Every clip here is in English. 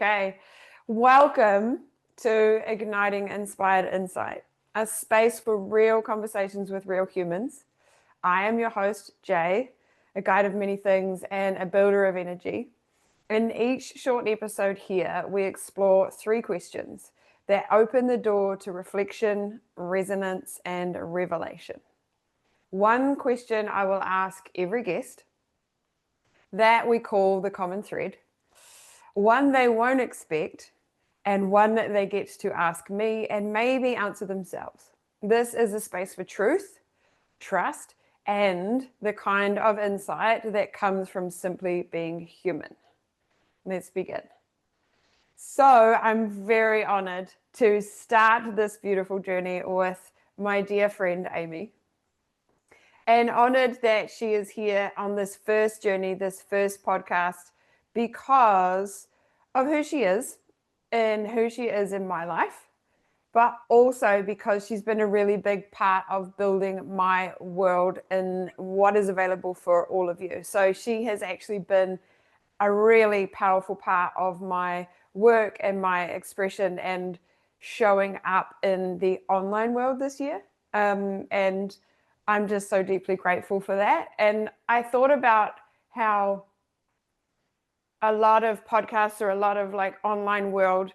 Okay, welcome to Igniting Inspired Insight, a space for real conversations with real humans. I am your host, Jae, a guide of many things and a builder of energy. In each short episode here, we explore 3 questions that open the door to reflection, resonance, and revelation. One question I will ask every guest that we call the common thread, one they won't expect, and one that they get to ask me and maybe answer themselves. This is a space for truth, trust, and the kind of insight that comes from simply being human. Let's begin. So I'm very honored to start this beautiful journey with my dear friend, Amy. And honored that she is here on this first journey, this first podcast, because of who she is and who she is in my life, but also because she's been a really big part of building my world and what is available for all of you. So she has actually been a really powerful part of my work and my expression and showing up in the online world this year. And I'm just so deeply grateful for that. And I thought about how a lot of podcasts or a lot of like online world,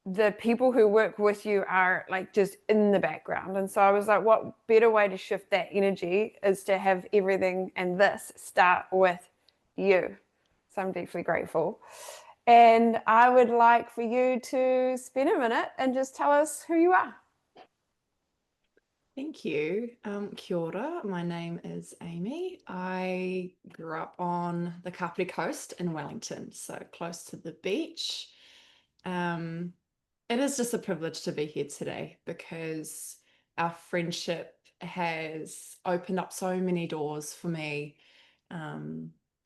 the people who work with you are like just in the background. And so I was like, what better way to shift that energy is to have everything and this start with you. So I'm deeply grateful. And I would like for you to spend a minute and just tell us who you are. Thank you. Kia ora. My name is Amy. I grew up on the Kapiti Coast in Wellington, so close to the beach. It is just a privilege to be here today because our friendship has opened up so many doors for me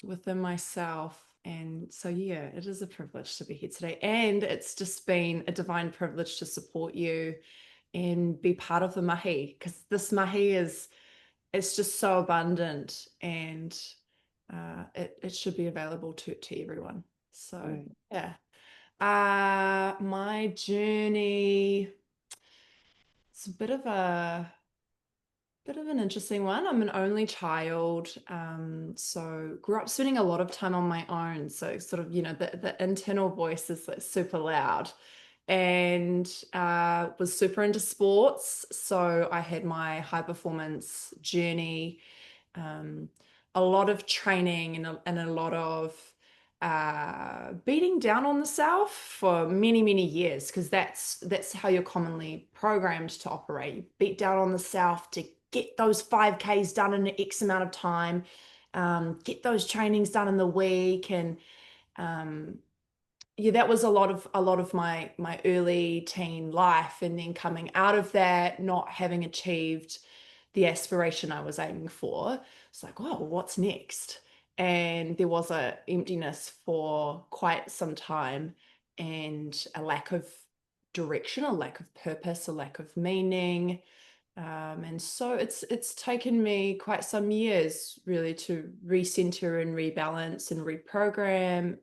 within myself. And so, yeah, it is a privilege to be here today. And it's just been a divine privilege to support you and be part of the mahi, because this mahi it's just so abundant, and it should be available to everyone. So yeah. My journey, it's a bit of an interesting one. I'm an only child, so grew up spending a lot of time on my own. So sort of, the internal voice is like super loud, and was super into sports. So I had my high performance journey, a lot of training and a lot of beating down on the self for many, many years, because that's how you're commonly programmed to operate. You beat down on the self to get those 5Ks done in an X amount of time, get those trainings done in the week. And yeah, that was a lot of my early teen life. And then coming out of that, not having achieved the aspiration I was aiming for, it's like, wow, what's next? And there was a emptiness for quite some time, and a lack of direction, a lack of purpose, a lack of meaning. And so it's taken me quite some years really to recenter and rebalance and reprogram.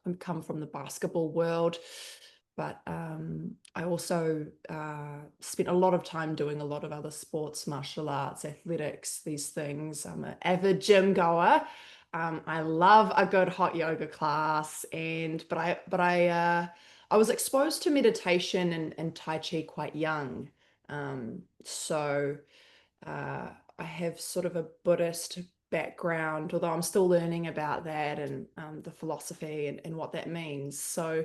I come from the basketball world, but I also spent a lot of time doing a lot of other sports, martial arts, athletics, these things. I'm an avid gym goer. I love a good hot yoga class, but I was exposed to meditation and Tai Chi quite young. So I have sort of a Buddhist background, although I'm still learning about that and the philosophy and what that means. So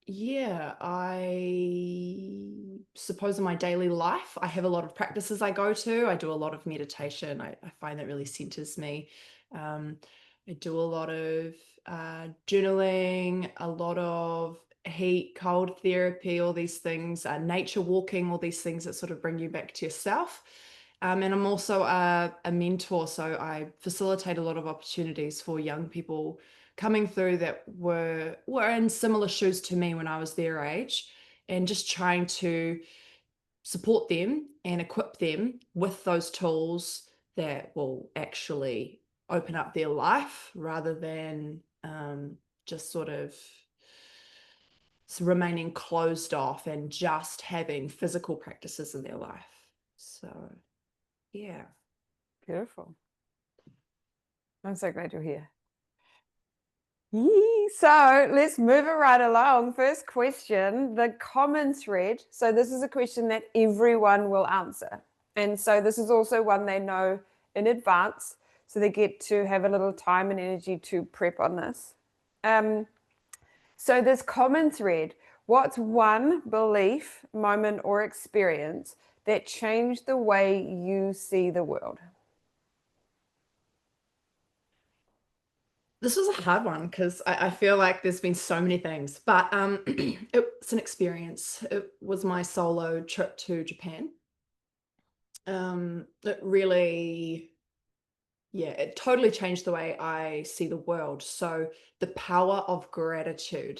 yeah, I suppose in my daily life, I have a lot of practices I go to. I do a lot of meditation. I find that really centers me. I do a lot of journaling, a lot of heat, cold therapy, all these things, nature walking, all these things that sort of bring you back to yourself. And I'm also a mentor, so I facilitate a lot of opportunities for young people coming through that were in similar shoes to me when I was their age, and just trying to support them and equip them with those tools that will actually open up their life rather than just sort of remaining closed off and just having physical practices in their life. So, yeah. Beautiful. I'm so glad you're here. Yee. So let's move it right along. First question, the common thread. So this is a question that everyone will answer. And so this is also one they know in advance. So they get to have a little time and energy to prep on this. So this common thread, what's one belief, moment, or experience that changed the way you see the world? This was a hard one because I feel like there's been so many things, but it's an experience. It was my solo trip to Japan. It really, yeah, it totally changed the way I see the world. So the power of gratitude,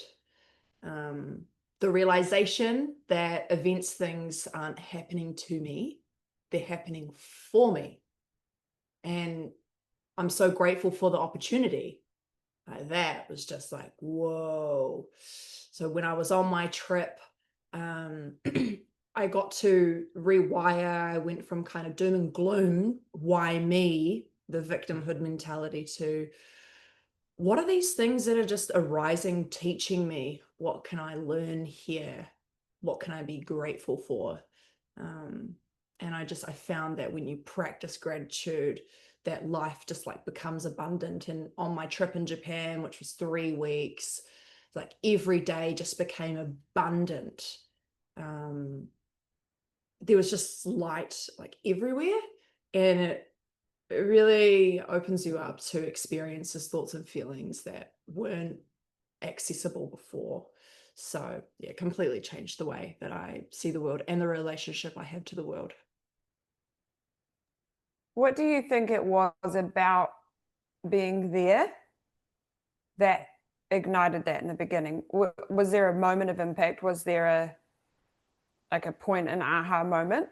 the realization that events, things aren't happening to me, they're happening for me. And I'm so grateful for the opportunity. That was just like, whoa. So when I was on my trip, I got to rewire. I went from kind of doom and gloom, why me, the victimhood mentality, to what are these things that are just arising, teaching me? What can I learn here? What can I be grateful for? And I found that when you practice gratitude, that life just like becomes abundant. And on my trip in Japan, which was 3 weeks, like every day just became abundant. There was just light like everywhere, and it really opens you up to experiences, thoughts and feelings that weren't accessible before. So yeah, completely changed the way that I see the world and the relationship I have to the world. What do you think it was about being there that ignited that in the beginning? Was there a moment of impact? Was there a point, an aha moment?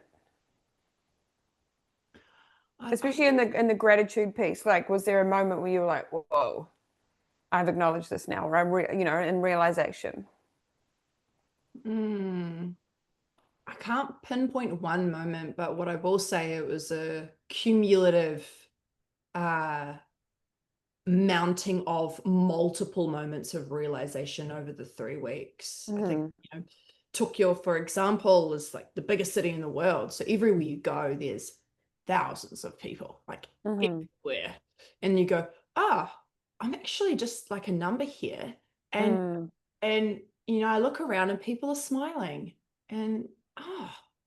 Especially in the gratitude piece, like, was there a moment where you were like, whoa, I've acknowledged this now, or in realization? I can't pinpoint one moment, but what I will say, it was a cumulative mounting of multiple moments of realization over the 3 weeks. I think, Tokyo, for example, is like the biggest city in the world. So everywhere you go, there's thousands of people, like everywhere. And you go, I'm actually just like a number here. And I look around and people are smiling. And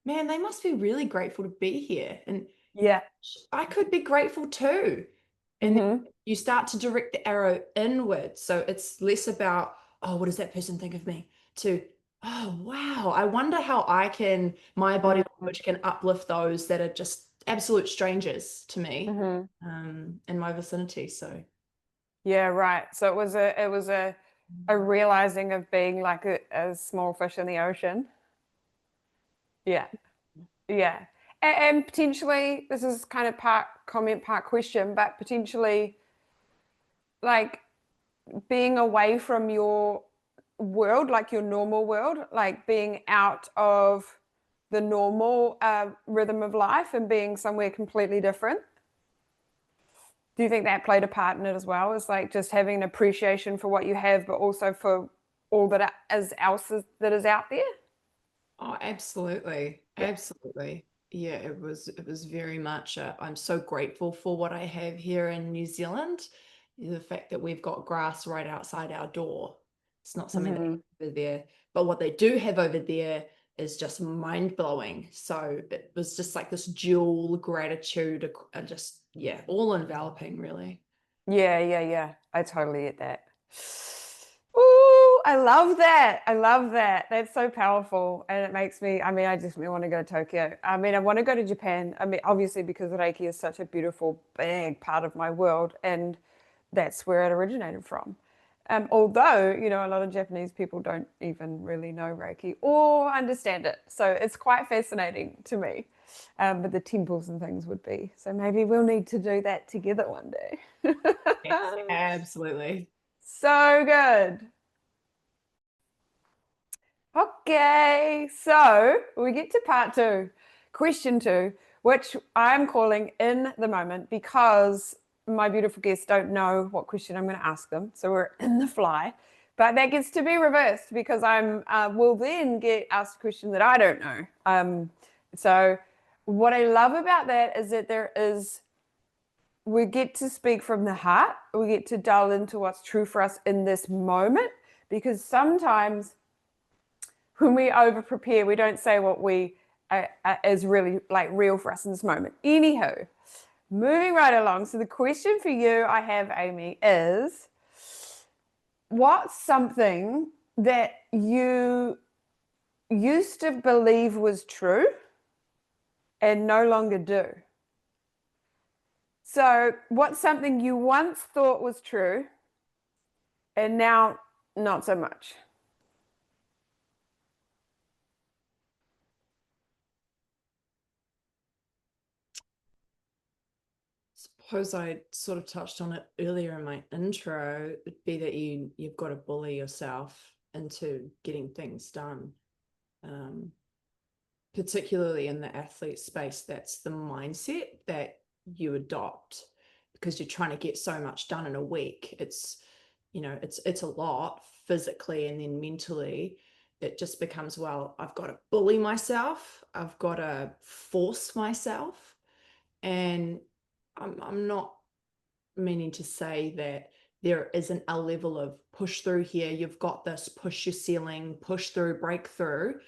man, they must be really grateful to be here. And Yeah. I could be grateful too. And then you start to direct the arrow inward. So it's less about, what does that person think of me? To, oh, wow, I wonder how my body language can uplift those that are just absolute strangers to me in my vicinity. So. Yeah, right. So it was a realizing of being like a small fish in the ocean. Yeah. Yeah. And potentially, this is kind of part comment, part question, but potentially like being away from your world, like your normal world, like being out of the normal rhythm of life and being somewhere completely different. Do you think that played a part in it as well? It's like just having an appreciation for what you have, but also for all that that is out there? Oh, absolutely. Yeah. Absolutely. Yeah, it was very much I'm so grateful for what I have here in New Zealand. The fact that we've got grass right outside our door. It's not something they have over there. But what they do have over there is just mind-blowing. So it was just like this dual gratitude, just, yeah, all enveloping, really. Yeah. I totally get that. Ooh, I love that. I love that. That's so powerful. And it makes me, I just want to go to Tokyo. I want to go to Japan. Obviously, because Reiki is such a beautiful, big part of my world. And that's where it originated from. Although, a lot of Japanese people don't even really know Reiki or understand it. So it's quite fascinating to me. But the temples and things would be. So maybe we'll need to do that together one day. Yes, absolutely. So good. Okay, so we get to part 2, question 2, which I'm calling in the moment because my beautiful guests don't know what question I'm going to ask them. So we're in the fly, but that gets to be reversed because I'm will then get asked a question that I don't know. So what I love about that is that we get to speak from the heart. We get to delve into what's true for us in this moment, because sometimes when we over prepare, we don't say what we is really like real for us in this moment. Anywho, moving right along. So the question for you I have, Amy, is what's something that you used to believe was true and no longer do? So what's something you once thought was true and now not so much? Suppose I sort of touched on it earlier in my intro. It'd be that you've got to bully yourself into getting things done. Particularly in the athlete space, that's the mindset that you adopt because you're trying to get so much done in a week. It's a lot physically, and then mentally it just becomes, well, I've got to bully myself, I've got to force myself. And I'm not meaning to say that there isn't a level of push through here. You've got this, push your ceiling, push through, break through.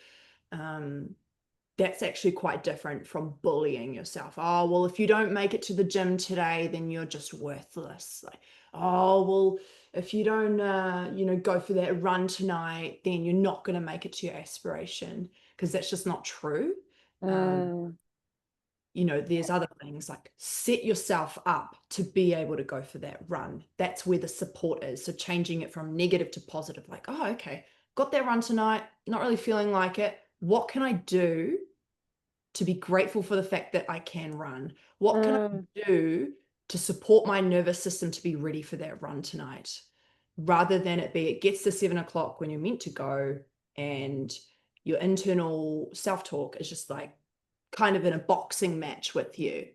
That's actually quite different from bullying yourself. Oh, well, if you don't make it to the gym today, then you're just worthless. Like, oh, well, if you don't, go for that run tonight, then you're not going to make it to your aspiration, because that's just not true. There's other things like set yourself up to be able to go for that run. That's where the support is. So changing it from negative to positive, like, oh, okay, got that run tonight, not really feeling like it. What can I do to be grateful for the fact that I can run? What can I do to support my nervous system to be ready for that run tonight? Rather than it gets to 7 o'clock when you're meant to go, and your internal self-talk is just like kind of in a boxing match with you.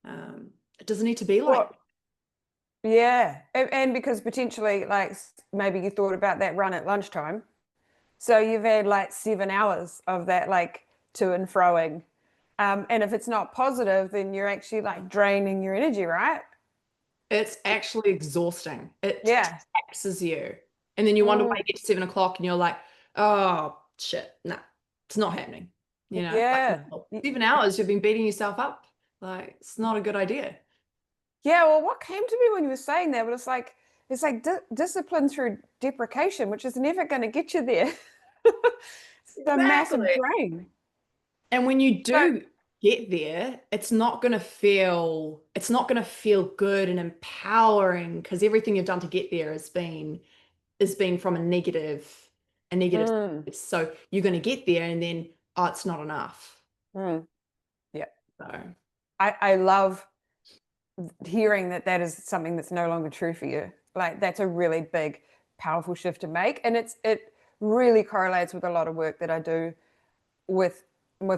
It doesn't need to be like that. Yeah. And because potentially, like, maybe you thought about that run at lunchtime. So you've had like 7 hours of that, like, to and froing. And if it's not positive, then you're actually like draining your energy, right? It's actually exhausting. It Yeah. taxes you. And then you wonder why you get to 7 o'clock and you're like, oh, shit, nah, it's not happening. Like, Yeah. well, 7 hours you've been beating yourself up. Like, it's not a good idea. Yeah. Well, what came to me when you were saying that, but it's like discipline through deprecation, which is never going to get you there. It's a massive Exactly. drain. And when you So, do get there, it's not going to feel good and empowering, because everything you've done to get there has been from a negative mm, space. So you're going to get there and then, oh, it's not enough. yeah. So I love hearing that is something that's no longer true for you. Like, that's a really big, powerful shift to make. And it really correlates with a lot of work that I do with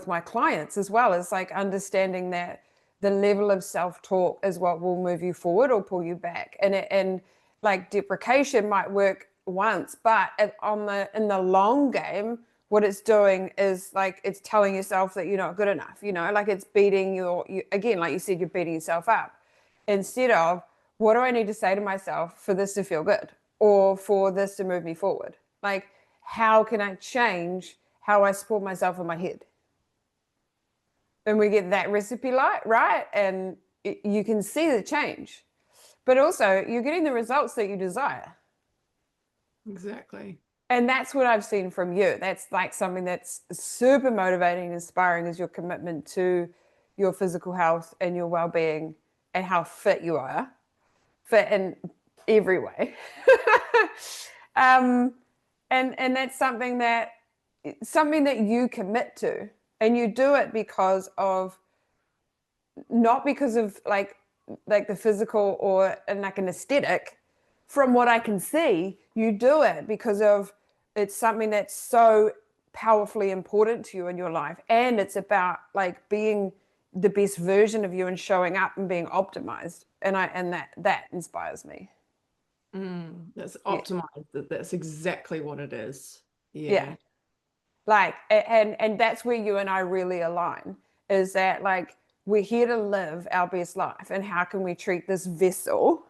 my clients as well. It's like understanding that the level of self-talk is what will move you forward or pull you back. And like deprecation might work once, but in the long game, what it's doing is like it's telling yourself that you're not good enough, like it's beating you again, like you said, you're beating yourself up instead of, what do I need to say to myself for this to feel good or for this to move me forward? Like, how can I change how I support myself in my head? And we get that recipe right, and you can see the change, but also you're getting the results that you desire. exactly. And that's what I've seen from you. That's like something that's super motivating and inspiring, is your commitment to your physical health and your well-being and how fit you are, fit in every way. And that's something that you commit to. And you do it because of, not because of like the physical or like an aesthetic. From what I can see, you do it because of it's something that's so powerfully important to you in your life, and it's about like being the best version of you and showing up and being optimized. And that inspires me. That's Yeah. optimized. That's exactly what it is. Yeah. Yeah. Like, and that's where you and I really align, is that like we're here to live our best life, and how can we treat this vessel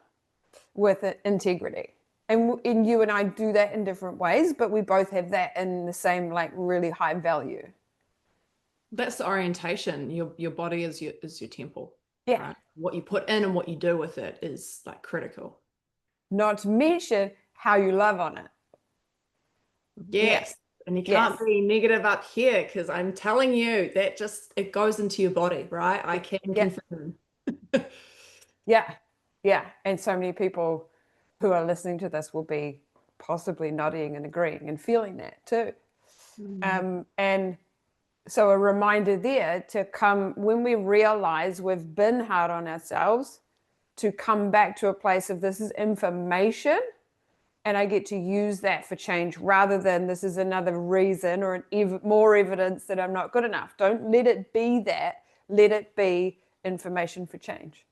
with integrity? And you and I do that in different ways, but we both have that in the same like really high value. That's the orientation. Your body is your temple, Yeah. right? What you put in and what you do with it is like critical. Not to mention how you love on it. Yeah. Yes. And you can't Yes. be negative up here because I'm telling you that just it goes into your body, right? I can Yeah. confirm. Yeah. Yeah. And so many people who are listening to this will be possibly nodding and agreeing and feeling that too. And so a reminder there to come when we realize we've been hard on ourselves, to come back to a place of this is information and I get to use that for change, rather than this is another reason or more evidence that I'm not good enough. Don't let it be that. Let it be information for change.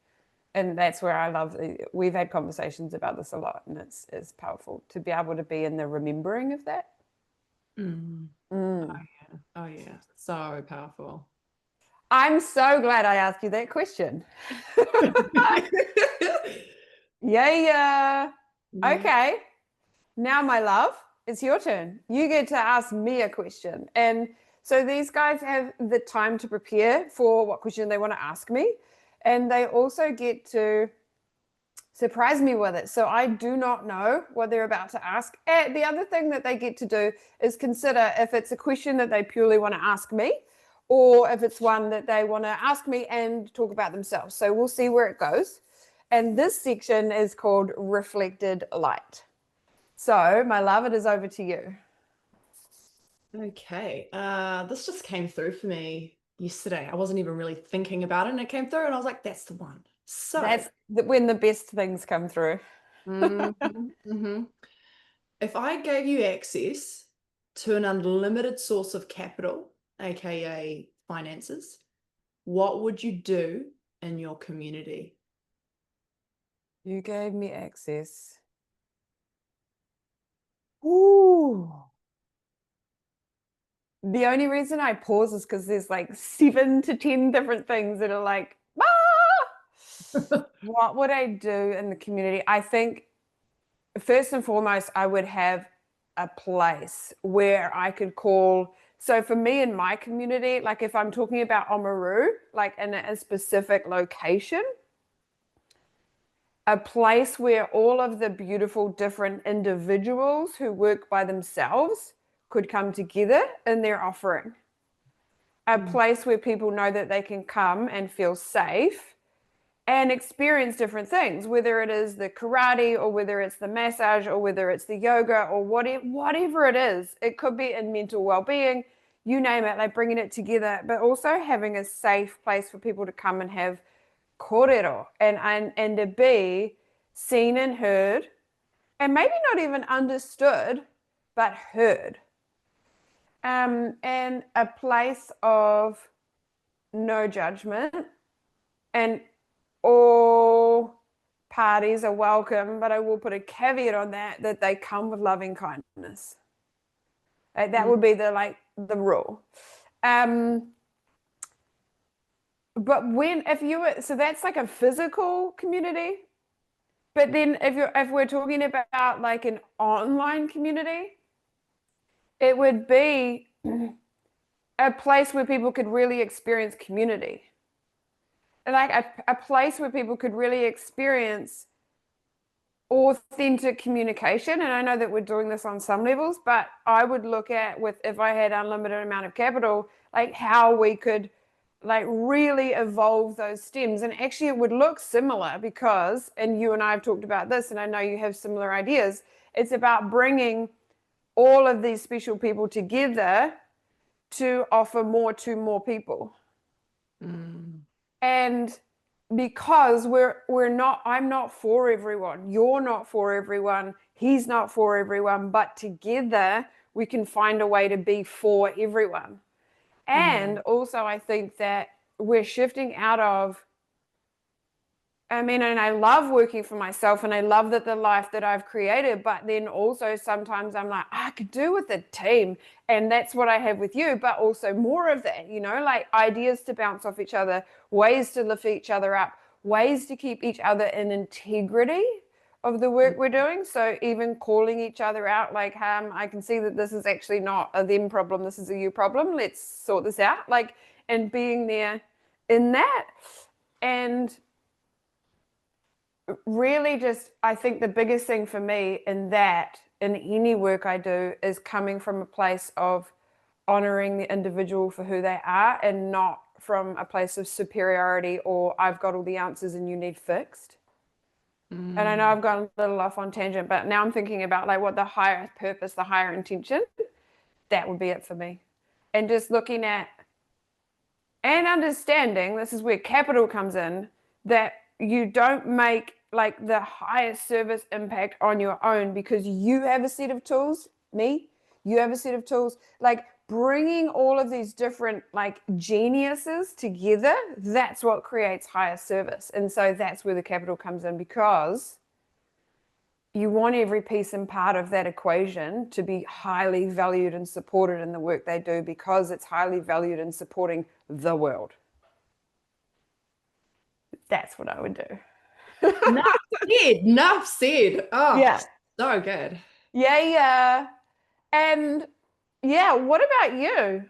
And that's where I love, we've had conversations about this a lot, and it's powerful to be able to be in the remembering of that. Mm. Oh Mm. yeah. Oh yeah. So powerful. I'm so glad I asked you that question. Yeah. Mhm. Okay. Now, my love, it's your turn. You get to ask me a question. And so these guys have the time to prepare for what question they want to ask me. And they also get to surprise me with it. So I do not know what they're about to ask. And the other thing that they get to do is consider if it's a question that they purely want to ask me, or if it's one that they want to ask me and talk about themselves. So we'll see where it goes. And this section is called Reflected Light. So, my love, it is over to you. Okay. This just came through for me yesterday. I wasn't even really thinking about it, and it came through, and I was like, that's the one. So, That's when the best things come through. mhm, mhm. If I gave you access to an unlimited source of capital, aka finances, what would you do in your community? You gave me access. Ooh. The only reason I pause is because there's like 7 to 10 different things that are like, what would I do in the community? I think first and foremost, I would have a place where I could call. So for me in my community, like if I'm talking about Oamaru, like in a specific location, a place where all of the beautiful different individuals who work by themselves could come together in their offering. A place where people know that they can come and feel safe and experience different things, whether it is the karate or whether it's the massage or whether it's the yoga or whatever it is. It could be in mental well-being, you name it, like bringing it together, but also having a safe place for people to come and have kōrero and to be seen and heard, and maybe not even understood, but heard. And a place of no judgment, and all parties are welcome, but I will put a caveat on that they come with loving kindness. That would be the rule. But so that's like a physical community. But then if we're talking about like an online community, it would be a place where people could really experience community. Like a place where people could really experience authentic communication. And I know that we're doing this on some levels, but I would look at, with if I had unlimited amount of capital, like how we could like really evolve those stems. And actually it would look similar because, and you and I have talked about this, and I know you have similar ideas, it's about bringing all of these special people together to offer more to more people. And because I'm not for everyone, you're not for everyone, he's not for everyone, but together we can find a way to be for everyone. And also I think that we're shifting out of, and I love working for myself and I love that the life that I've created, but then also sometimes I'm like, I could do with a team. And that's what I have with you, but also more of that, like ideas to bounce off each other, ways to lift each other up, ways to keep each other in integrity of the work we're doing. So even calling each other out, like, I can see that this is actually not a them problem, this is a you problem. Let's sort this out. Like, and being there in that. And really just, I think the biggest thing for me in any work I do is coming from a place of honoring the individual for who they are and not from a place of superiority or I've got all the answers and you need fixed. And I know I've gone a little off on tangent, but now I'm thinking about like what the higher purpose, the higher intention, that would be it for me. And just looking at and understanding, this is where capital comes in, that you don't make like the highest service impact on your own because you have a set of tools, you have a set of tools, like bringing all of these different like geniuses together, that's what creates higher service. And so that's where the capital comes in, because you want every piece and part of that equation to be highly valued and supported in the work they do, because it's highly valued in supporting the world. That's what I would do. Enough said. Oh, yeah. So good. Yeah. And yeah, what about you?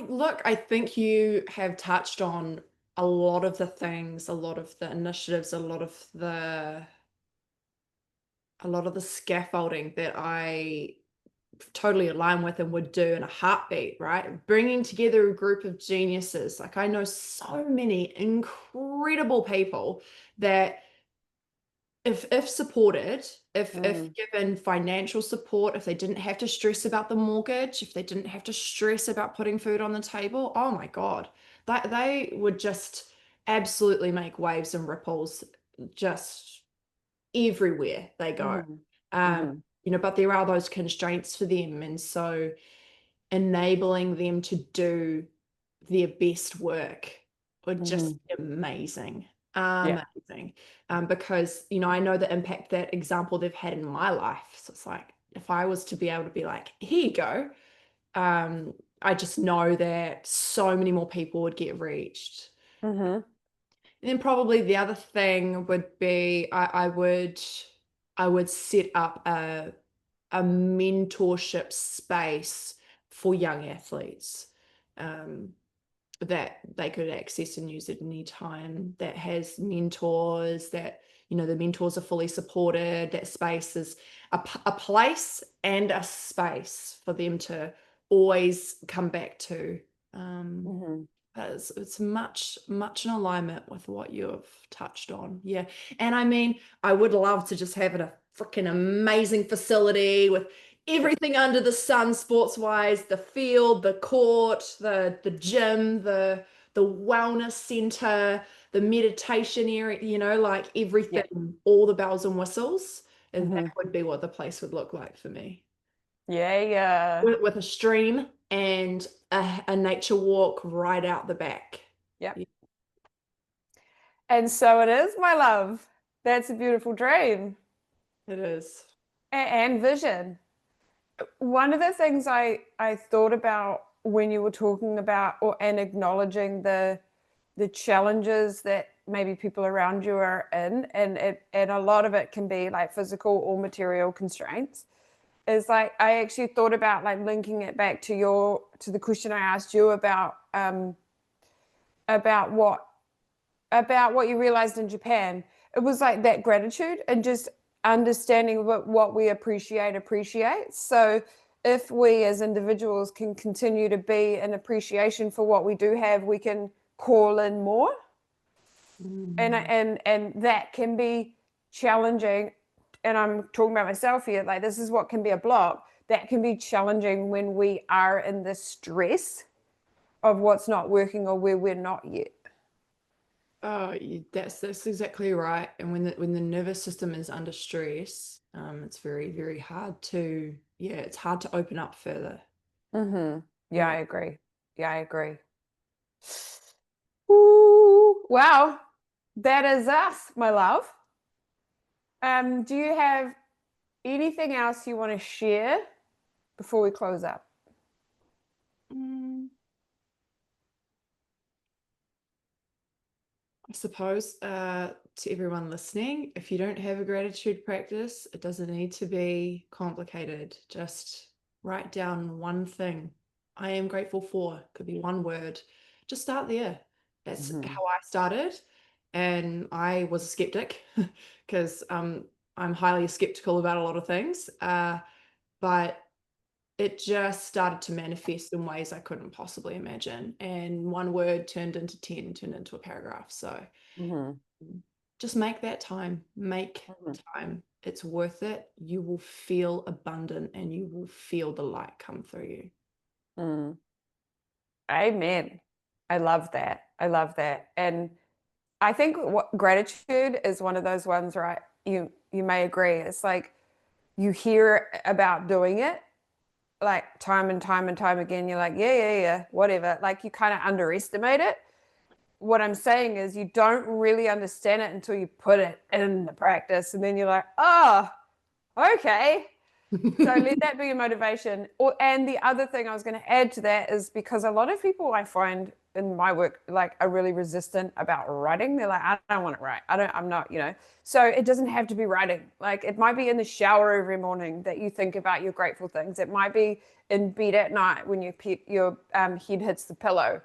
Look, I think you have touched on a lot of the things, a lot of the initiatives, a lot of the scaffolding that I totally align with and would do in a heartbeat, right? Bringing together a group of geniuses. Like I know so many incredible people that if supported, if given financial support, if they didn't have to stress about the mortgage, if they didn't have to stress about putting food on the table, oh my God, they would just absolutely make waves and ripples just everywhere they go. But there are those constraints for them. And so enabling them to do their best work would just be amazing. Amazing. Because, I know the impact that example they've had in my life. So it's like, if I was to be able to be like, here you go, I just know that so many more people would get reached. And then probably the other thing would be I would set up a mentorship space for young athletes that they could access and use at any time, that has mentors, that the mentors are fully supported, that space is a place and a space for them to always come back to. It's much in alignment with what you've touched on. Yeah. And I would love to just have a freaking amazing facility with everything under the sun, sports wise, the field, the court, the gym, the wellness center, the meditation area, like everything, all the bells and whistles. And that would be what the place would look like for me. Yeah. With a stream and a nature walk right out the back. Yeah. And so it is, my love. That's a beautiful dream. It is. And vision. One of the things I thought about when you were talking about and acknowledging the challenges that maybe people around you are in, and a lot of it can be like physical or material constraints, is like I actually thought about like linking it back to the question I asked you about what you realized in Japan. It was like that gratitude and just understanding what we appreciate. So if we as individuals can continue to be an appreciation for what we do have, we can call in more. And that can be challenging. And I'm talking about myself here, like this is what can be a block, that can be challenging when we are in the stress of what's not working or where we're not yet. Oh, that's exactly right. And when the nervous system is under stress, it's very, very hard to, it's hard to open up further. Yeah, I agree. Yeah, I agree. Ooh, wow, that is us, my love. Do you have anything else you want to share before we close up? I suppose to everyone listening, if you don't have a gratitude practice, it doesn't need to be complicated. Just write down one thing I am grateful for. Could be one word. Just start there. That's how I started. And I was a skeptic because I'm highly skeptical about a lot of things. But it just started to manifest in ways I couldn't possibly imagine. And one word turned into 10, turned into a paragraph. So just make that time. Make time. It's worth it. You will feel abundant and you will feel the light come through you. Amen. I love that. I love that. And I think gratitude is one of those ones, right? You may agree. It's like you hear about doing it like time and time and time again. You're like, yeah, whatever. Like you kind of underestimate it. What I'm saying is you don't really understand it until you put it in the practice. And then you're like, oh, okay. So let that be your motivation. And the other thing I was going to add to that is because a lot of people I find in my work like are really resistant about writing. They're like, I don't want to write. I'm not, So it doesn't have to be writing. Like it might be in the shower every morning that you think about your grateful things. It might be in bed at night when your head hits the pillow.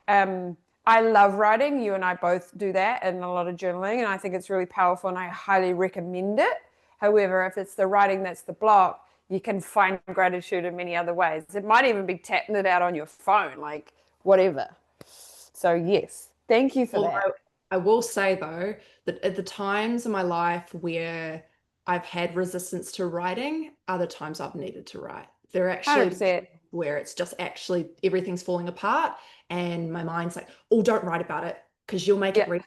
I love writing. You and I both do that and a lot of journaling. And I think it's really powerful and I highly recommend it. However, if it's the writing that's the block, you can find gratitude in many other ways. It might even be tapping it out on your phone, like whatever. So yes, thank you for that. I will say though, that at the times in my life where I've had resistance to writing, are the times I've needed to write. They're actually 100%. where it's just actually everything's falling apart and my mind's like, oh, don't write about it because you'll make it real.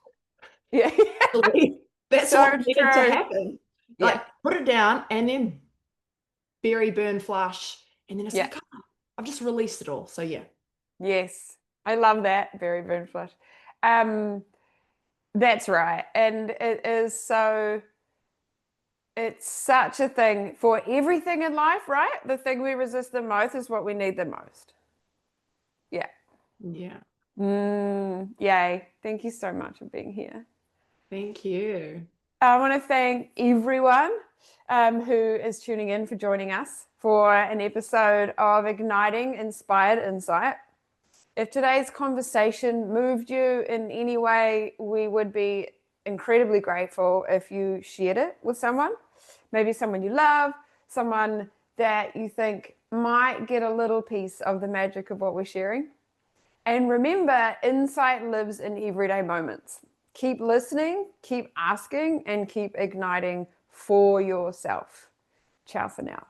Yeah. That's so what needed to happen. Like put it down and then bury, burn, flush. And then it's like, oh, I've just released it all. So yeah. Yes. I love that. Bury, burn, flush. That's right. And it's such a thing for everything in life, right? The thing we resist the most is what we need the most. Yeah. Yeah. Yay. Thank you so much for being here. Thank you. I want to thank everyone who is tuning in for joining us for an episode of Igniting Inspired Insight. If today's conversation moved you in any way, we would be incredibly grateful if you shared it with someone, maybe someone you love, someone that you think might get a little piece of the magic of what we're sharing. And remember, insight lives in everyday moments. Keep listening, keep asking, and keep igniting for yourself. Ciao for now.